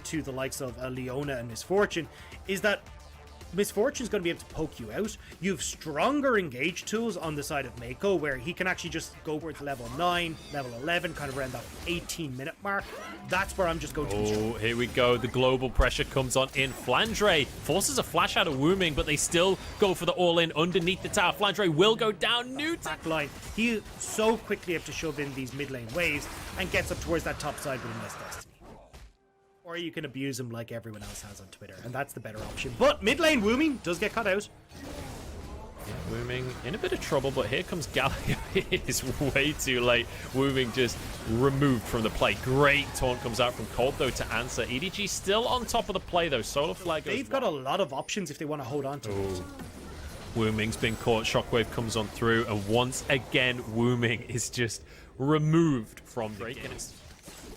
to the likes of Leona and Misfortune is that Misfortune is going to be able to poke you out. You have stronger engage tools on the side of Mako, where he can actually just go towards level 9, level 11, kind of around that 18-minute mark. That's where I'm just going to be strong. Oh, here we go. The global pressure comes on in. Flandre forces a flash out of Wooming, but they still go for the all-in underneath the tower. Flandre will go down. New back line. He is so quickly able to shove in these mid lane waves and gets up towards that top side with Miss Destiny. Or you can abuse him like everyone else has on Twitter, and that's the better option. But mid lane Wooming does get cut out. Yeah, Wooming in a bit of trouble, but here comes Gallia. It's way too late. Wooming just removed from the play. Great taunt comes out from Colt, though, to answer. EDG still on top of the play, though. Solar Flag goes They've got a lot of options if they want to hold on to it. Wooming's been caught. Shockwave comes on through, and once again, Wooming is just removed from the game.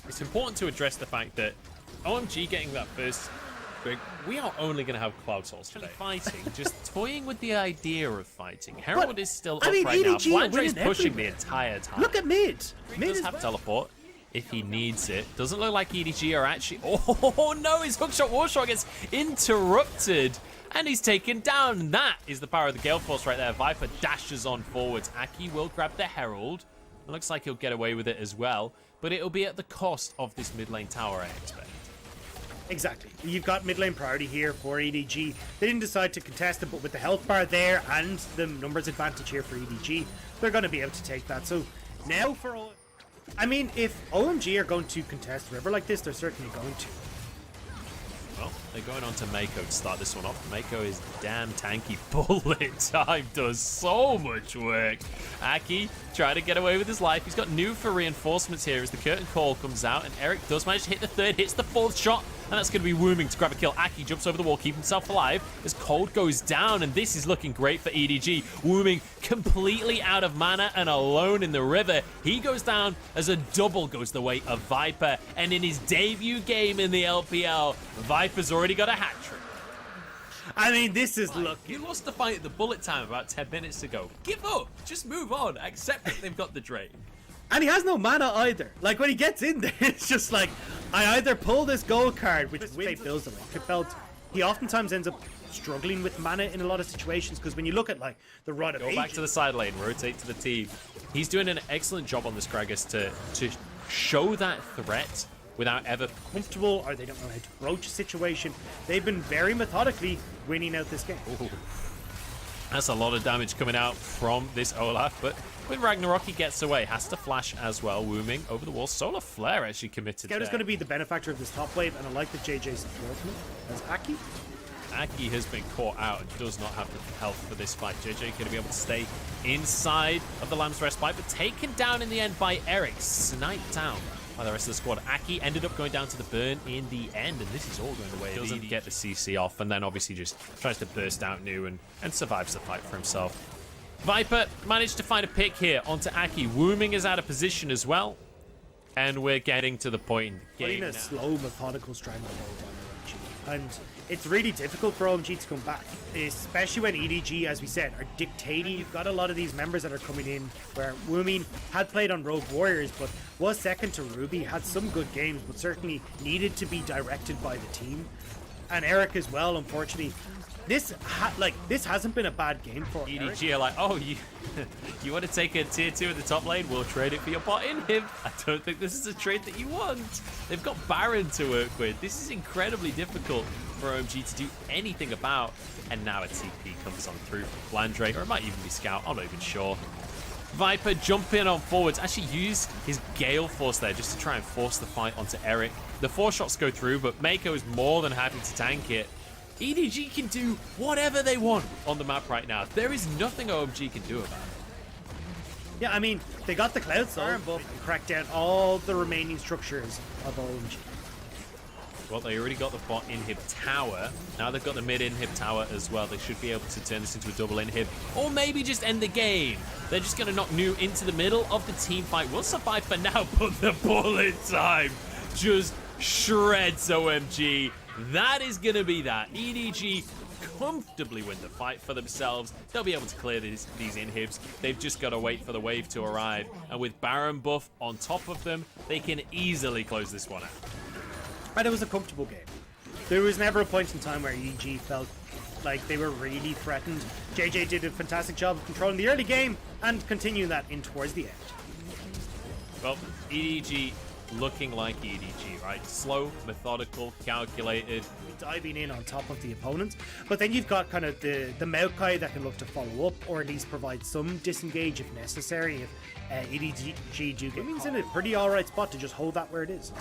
It's important to address the fact that OMG getting that first, we are only going to have Cloud Souls today. Fighting, just toying with the idea of fighting. Herald is still up right now. Flandre's pushing the entire time. Look at mid. Mid does have teleport if he needs it. Doesn't look like EDG are actually... Oh no, his hookshot warshot gets interrupted. And he's taken down. That is the power of the Gale Force right there. Viper dashes on forwards. Aki will grab the Herald. It looks like he'll get away with it as well. But it'll be at the cost of this mid lane tower, I expect. Exactly. You've got mid lane priority here for EDG. They didn't decide to contest it, but with the health bar there and the numbers advantage here for EDG, they're going to be able to take that. So now for all... I mean, if OMG are going to contest River like this, they're certainly going to. Well, they're going on to Mako to start this one off. Mako is damn tanky. Bullet time does so much work. Aki trying to get away with his life. He's got new for reinforcements here as the curtain call comes out, and Eric does manage to hit the third, hits the fourth shot, and that's going to be Wooming to grab a kill. Aki jumps over the wall, keep himself alive as Cold goes down, and this is looking great for EDG. Wooming completely out of mana and alone in the river. He goes down as a double goes the way of Viper, and in his debut game in the LPL, Viper's already got a hat trick. I mean, this is looking... You lost the fight at the bullet time about 10 minutes ago. Give up. Just move on. Accept that they've got the Drain. And he has no mana either. Like, when he gets in there, it's just like, I either pull this gold card, which builds the Rocket Belt. He oftentimes ends up struggling with mana in a lot of situations, because when you look at, like, the Rod of Ages... Go back to the side lane. Rotate to the team. He's doing an excellent job on this Gragas to show that threat without ever comfortable, or they don't know how to broach a situation. They've been very methodically winning out this game. Ooh. That's a lot of damage coming out from this Olaf, but when Ragnarok he gets away, has to flash as well. Wooming over the wall. Solar Flare actually committed Scout is going to be the benefactor of this top wave, and I like that JJ's supporting it as Aki. Aki has been caught out and does not have the health for this fight. JJ going to be able to stay inside of the Lamb's Respite, but taken down in the end by Eric. Sniped down by the rest of the squad. Aki ended up going down to the burn in the end, and this is all going the way. Doesn't get the CC off, and then obviously just tries to burst out new and survives the fight for himself. Viper managed to find a pick here onto Aki. Wooming is out of position as well, and we're getting to the point in the game now. A slow, methodical stranglehold on OMG, and it's really difficult for OMG to come back, especially when EDG, as we said, are dictating. You've got a lot of these members that are coming in where Wooming had played on Rogue Warriors, but was second to Ruby, had some good games, but certainly needed to be directed by the team. And Eric as well, unfortunately. This hasn't been a bad game for EDG Eric. Are like, oh, you want to take a tier 2 in the top lane? We'll trade it for your bot in him. I don't think this is a trade that you want. They've got Baron to work with. This is incredibly difficult for OMG to do anything about. And now a TP comes on through from Flandre, or it might even be Scout. I'm not even sure. Viper jump in on forwards. Actually used his Gale Force there just to try and force the fight onto Eric. The 4 shots go through, but Mako is more than happy to tank it. EDG can do whatever they want on the map right now. There is nothing OMG can do about it. Yeah, I mean, they got the Cloud Soul buff and cracked down all the remaining structures of OMG. Well, they already got the bot inhib tower. Now they've got the mid inhib tower as well. They should be able to turn this into a double inhib, or maybe just end the game. They're just going to knock New into the middle of the team fight. We'll survive for now, but the bullet time just shreds OMG. That is going to be that. EDG comfortably win the fight for themselves. They'll be able to clear these inhibs. They've just got to wait for the wave to arrive. And with Baron buff on top of them, they can easily close this one out. And it was a comfortable game. There was never a point in time where EDG felt like they were really threatened. JJ did a fantastic job of controlling the early game and continuing that in towards the end. Well, EDG looking like EDG, right? Slow, methodical, calculated. Diving in on top of the opponent, but then you've got kind of the Maokai that can look to follow up or at least provide some disengage if necessary. If EDG do get, he's in a pretty alright spot to just hold that where it is.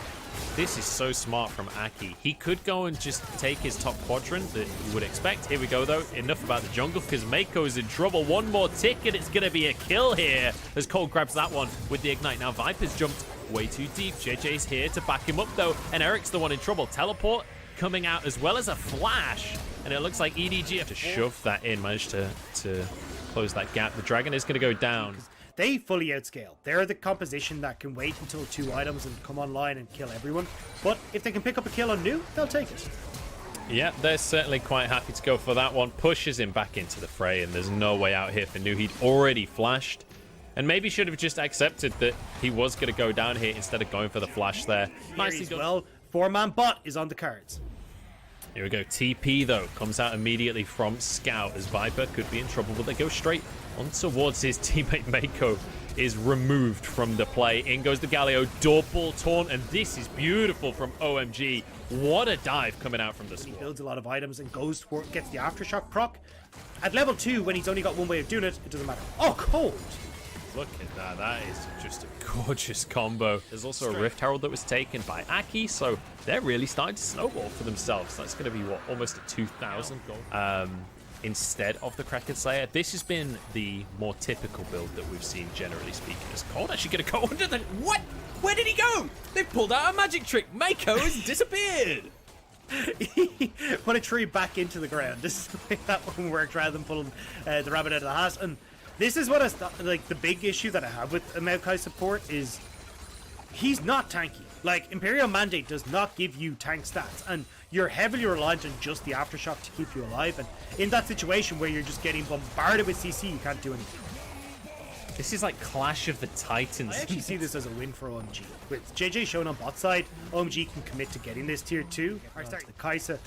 This is so smart from Aki. He could go and just take his top quadrant that you would expect. Here we go though. Enough about the jungle because Mako's in trouble. One more tick and it's going to be a kill here as Cold grabs that one with the ignite. Now Viper's jumped way too deep. JJ's here to back him up though, and Eric's the one in trouble. Teleport coming out as well as a flash, and it looks like EDG have to shove that in, managed to close that gap. The dragon is going to go down. They fully outscale. They're the composition that can wait until 2 items and come online and kill everyone, but if they can pick up a kill on Nu, they'll take it. Yeah, they're certainly quite happy to go for that one. Pushes him back into the fray, and there's no way out here for Nu. He'd already flashed, and maybe should have just accepted that he was going to go down here instead of going for the flash there. Nicely done. Well, 4-man bot is on the cards. Here we go. TP, though, comes out immediately from Scout as Viper could be in trouble, but they go straight on towards his teammate. Mako is removed from the play. In goes the Galio, double taunt, and this is beautiful from OMG. What a dive coming out from the squad. He builds a lot of items and goes toward, gets the Aftershock proc. At level 2, when he's only got one way of doing it, it doesn't matter. Oh, Cold! Look at that. That is just a gorgeous combo. There's also a Rift Herald that was taken by Aki, so they're really starting to snowball for themselves. That's going to be, what, almost a 2,000 gold instead of the Kraken Slayer. This has been the more typical build that we've seen, generally speaking. Is Cold actually going to go under the... What? Where did he go? They've pulled out a magic trick. Mako has disappeared. Put a tree back into the ground. This is the way that one worked rather than pulling the rabbit out of the hat. And this is what like the big issue that I have with Maokai support is he's not tanky. Like, Imperial Mandate does not give you tank stats, and you're heavily reliant on just the Aftershock to keep you alive, and in that situation where you're just getting bombarded with CC, you can't do anything. This is like Clash of the Titans. I actually see this as a win for OMG. With JJ shown on bot side, OMG can commit to getting this tier 2, or start the KaiSser.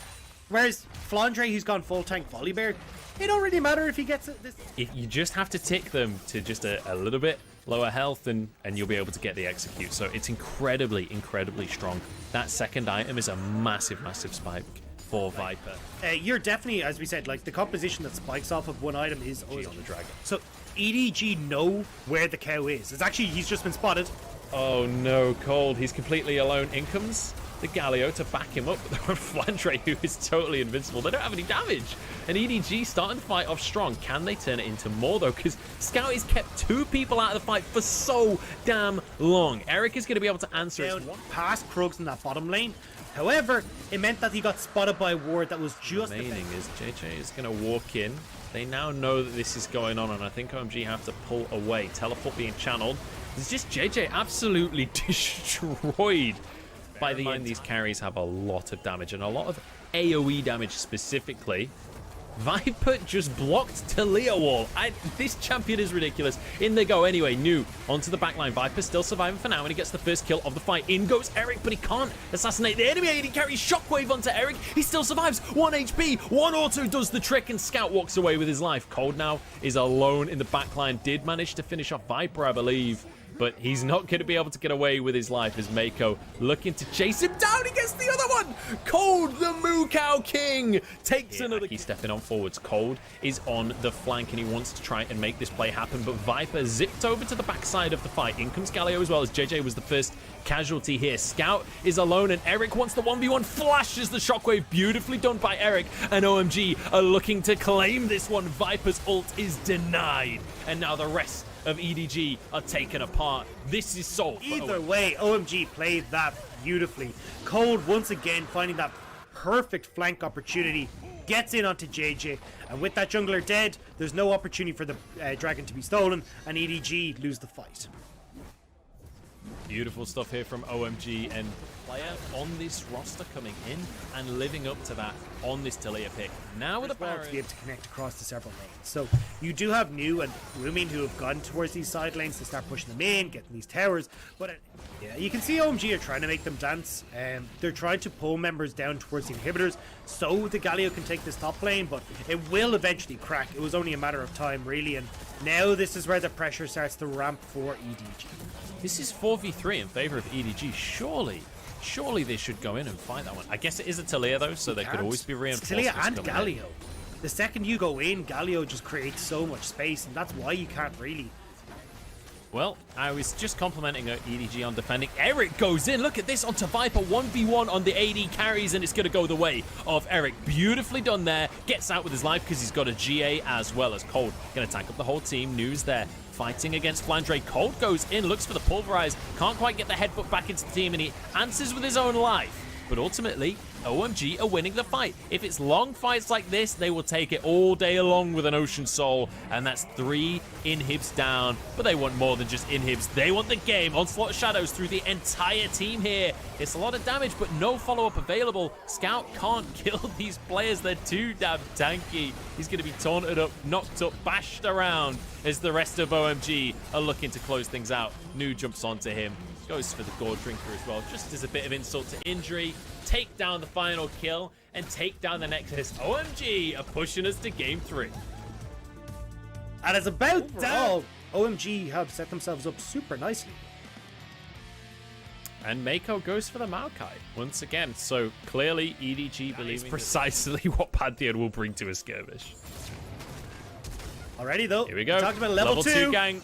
Whereas Flandre, who's gone full tank Volibear, it don't really matter if he gets it. If you just have to tick them to just a little bit lower health, and you'll be able to get the execute. So it's incredibly, incredibly strong. That second item is a massive, massive spike for Viper. You're definitely, as we said, like the composition that spikes off of one item is always on the dragon. So EDG know where the cow is. It's actually, he's just been spotted. Oh no, Cold. He's completely alone. In comes the Galio to back him up. Flandre, who is totally invincible. They don't have any damage. And EDG starting to fight off strong. Can they turn it into more, though? Because Scout has kept 2 people out of the fight for so damn long. Eric is going to be able to answer it. Past Krugs in that bottom lane. However, it meant that he got spotted by a ward that was just remaining is JJ is going to walk in. They now know that this is going on, and I think OMG have to pull away. Teleport being channeled. It's just JJ absolutely destroyed. By the end, these carries have a lot of damage, and a lot of AoE damage specifically. Viper just blocked Talia wall. This champion is ridiculous. In they go anyway. Nu onto the backline. Viper still surviving for now, and he gets the first kill of the fight. In goes Eric, but he can't assassinate the enemy. He carries Shockwave onto Eric. He still survives. 1 HP. 1 auto does the trick, and Scout walks away with his life. Cold now is alone in the backline. Did manage to finish off Viper, I believe, but he's not going to be able to get away with his life as Mako looking to chase him down. He gets the other one. Cold, the Moo Cow King, takes another. He's stepping on forwards. Cold is on the flank, and he wants to try and make this play happen, but Viper zipped over to the backside of the fight. In comes Galio as well, as JJ was the first casualty here. Scout is alone, and Eric wants the 1v1. Flashes the shockwave. Beautifully done by Eric, and OMG are looking to claim this one. Viper's ult is denied, and now the rest of EDG are taken apart. This is sold. Either way, OMG played that beautifully. Cold once again finding that perfect flank opportunity, gets in onto JJ, and with that jungler dead, there's no opportunity for the dragon to be stolen, and EDG lose the fight. Beautiful stuff here from OMG, and player on this roster coming in and living up to that on this Talia pick. Now with a to be able to connect across the several lanes. So you do have New and Woomin who have gone towards these side lanes to start pushing them in, getting these towers. But yeah, you can see OMG are trying to make them dance. They're trying to pull members down towards the inhibitors so the Galio can take this top lane, but it will eventually crack. It was only a matter of time, really, and now this is where the pressure starts to ramp for EDG. This is 4v3 in favor of EDG. Surely they should go in and fight that one. I guess it is a Talia though, so there could always be reinforcements. Talia and Galio. The second you go in, Galio just creates so much space, and that's why you can't really. Well, I was just complimenting EDG on defending. Eric goes in. Look at this onto Viper. 1v1 on the AD carries, and it's going to go the way of Eric. Beautifully done there. Gets out with his life because he's got a GA as well as Cold. Going to tank up the whole team. News there. Fighting against Flandre. Cold goes in, looks for the pulverize. Can't quite get the headbutt back into the team, and he answers with his own life. But ultimately, OMG are winning the fight. If it's long fights like this, they will take it all day long with an Ocean Soul. And that's 3 inhibs down. But they want more than just inhibs. They want the game. Onslaught Shadows through the entire team here. It's a lot of damage, but no follow-up available. Scout can't kill these players. They're too damn tanky. He's going to be taunted up, knocked up, bashed around as the rest of OMG are looking to close things out. New jumps onto him. Goes for the Gore Drinker as well, just as a bit of insult to injury. Take down the final kill and take down the Nexus. OMG are pushing us to game 3. And it's about that. OMG have set themselves up super nicely. And Mako goes for the Maokai once again. So clearly EDG believes precisely what Pantheon will bring to a skirmish. Already though. Here we go. We talked about level 2 gang.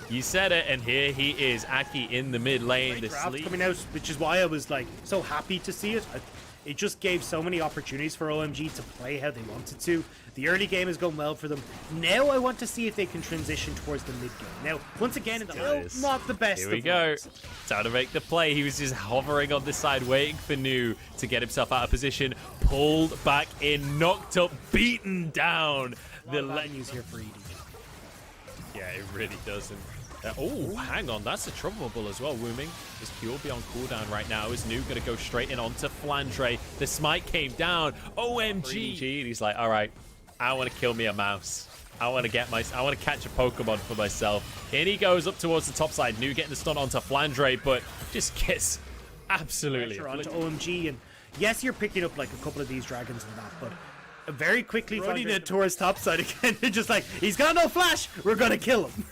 You said it, and here he is, Aki in the mid lane. The sleep coming out, which is why I was like so happy to see it. It just gave so many opportunities for OMG to play how they wanted to. The early game is going well for them. Now I want to see if they can transition towards the mid game. Now, once again, it's not the best. Here we go. Time to make the play. He was just hovering on the side, waiting for New to get himself out of position. Pulled back in, knocked up, beaten down. The menus here for EDG. Yeah, it really doesn't. Oh, hang on. That's a trouble as well. Wooming is pure beyond cooldown right now. Is New going to go straight in onto Flandre? The smite came down. OMG. He's like, all right, I want to kill me a mouse. I want to catch a Pokemon for myself. In he goes up towards the top side. New getting the stun onto Flandre, but just gets absolutely onto OMG. And yes, you're picking up like a couple of these dragons and that, but very quickly running it towards top side again. They're just like, he's got no flash. We're going to kill him.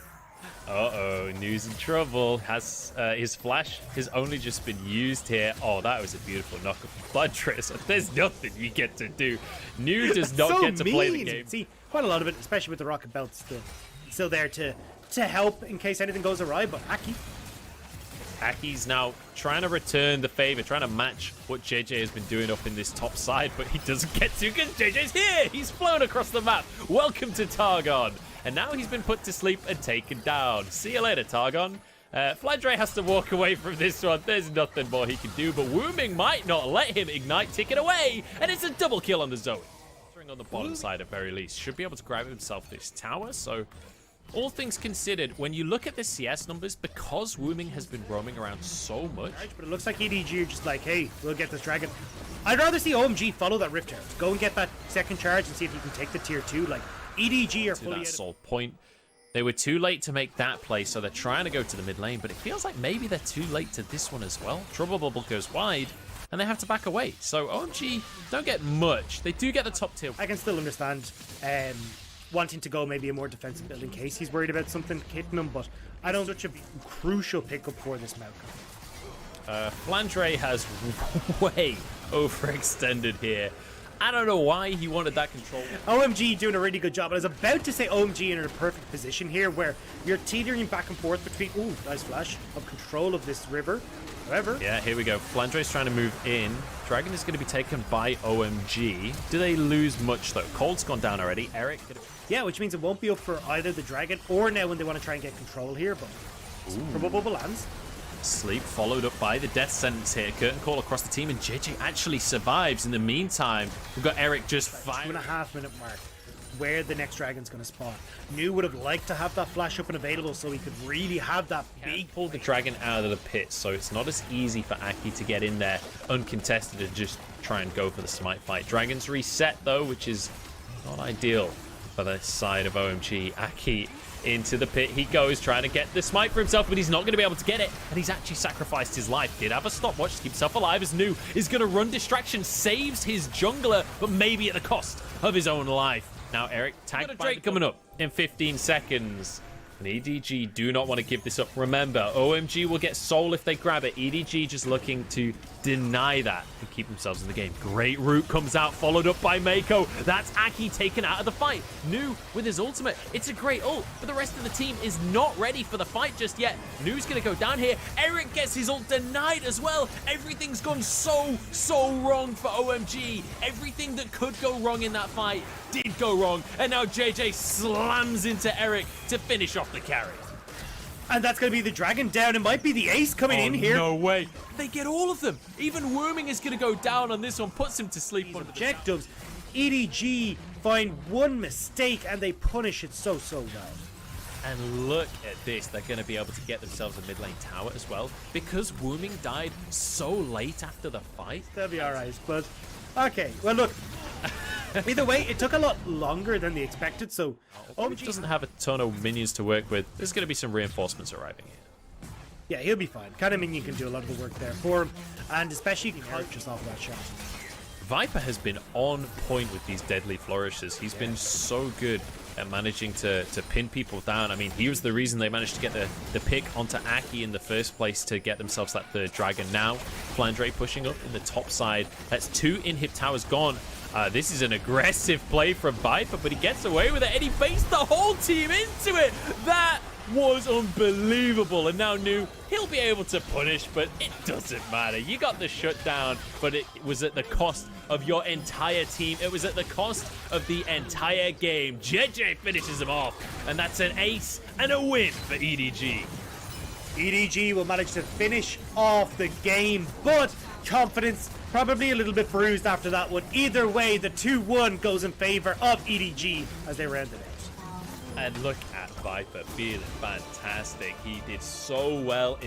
Uh-oh, New's in trouble. Has his flash has only just been used here. Oh, that was a beautiful knock of Bloodtrace. There's nothing you get to do. New does not get to play the game. See, quite a lot of it, especially with the rocket belts still there to help in case anything goes awry, but Aki's now trying to return the favor, trying to match what JJ has been doing up in this top side, but he doesn't get to because JJ's here. He's flown across the map. Welcome to Targon. And now he's been put to sleep and taken down. See you later, Targon. Flandre has to walk away from this one. There's nothing more he can do, but Wooming might not let him ignite, take it away, and it's a double kill on the Zoe. On the bottom side at very least. Should be able to grab himself this tower, so all things considered, when you look at the CS numbers, because Wooming has been roaming around so much. But it looks like EDG are just like, hey, we'll get this dragon. I'd rather see OMG follow that Rift Charge. Go and get that second charge and see if you can take the tier 2. Like, EDG are fully that soul point. They were too late to make that play, so they're trying to go to the mid lane, but it feels like maybe they're too late to this one as well. Trouble Bubble goes wide, and they have to back away. So OMG don't get much. They do get the top tier. I can still understand wanting to go maybe a more defensive build in case he's worried about something hitting him, but I don't such a crucial pickup for this Malcolm. Flandre has way overextended here. I don't know why he wanted that control. OMG doing a really good job. I was about to say OMG in a perfect position here where you're teetering back and forth between, ooh, nice flash, of control of this river. However. Yeah, here we go. Flandre's trying to move in. Dragon is going to be taken by OMG. Do they lose much though? Cold's gone down already. Eric. Yeah, which means it won't be up for either the Dragon or now when they want to try and get control here, but Trouble Bubble lands. Sleep followed up by the death sentence here. Curtain call across the team, and JJ actually survives. In the meantime, we've got Eric just 5.5 minute mark. where the next dragon's going to spawn. New would have liked to have that flash up and available so he could really have that big Pull the dragon out of the pit, so it's not as easy for Aki to get in there uncontested and just try and go for the smite fight. Dragon's reset though, which is not ideal for the side of OMG. Aki into the pit he goes, trying to get the smite for himself, but he's not going to be able to get it, and he's actually sacrificed his life. Did have a stopwatch to keep himself alive, as New is going to run distraction, saves his jungler, but maybe at the cost of his own life. Now Eric tagged by coming up in 15 seconds. And EDG do not want to give this up. Remember, OMG will get soul if they grab it. EDG just looking to deny that and keep themselves in the game. Great root comes out, followed up by Mako. That's Aki taken out of the fight. New with his ultimate. It's a great ult, but the rest of the team is not ready for the fight just yet. New's going to go down here. Eric gets his ult denied as well. Everything's gone so wrong for OMG. Everything that could go wrong in that fight did go wrong. And now JJ slams into Eric to finish off the carry. And that's going to be the dragon down. It might be the ace coming in here. No way. They get all of them. Even Worming is going to go down on this one. Puts him to sleep. These objectives. EDG find one mistake and they punish it so well. And look at this. They're going to be able to get themselves a mid lane tower as well, because Worming died so late after the fight. They'll be alright, but okay. Well, look. Either way, it took a lot longer than they expected, so OMG doesn't have a ton of minions to work with. There's going to be some reinforcements arriving here. Yeah, he'll be fine. Kind of minion can do a lot of the work there for him, and especially if he can just off that shot. Viper has been on point with these deadly flourishes. He's been so good at managing to pin people down. I mean, he was the reason they managed to get the pick onto Aki in the first place to get themselves that third dragon. Now, Flandre pushing up in the top side. That's 2 inhib towers gone. This is an aggressive play from Viper, but he gets away with it, and he baits the whole team into it. That was unbelievable. And now New, he'll be able to punish, but it doesn't matter. You got the shutdown, but it was at the cost of your entire team. It was at the cost of the entire game. JJ finishes him off, and that's an ace and a win for EDG. EDG will manage to finish off the game, but confidence probably a little bit bruised after that one. Either way, the 2-1 goes in favor of EDG as they round it out. And look at Viper feeling fantastic. He did so well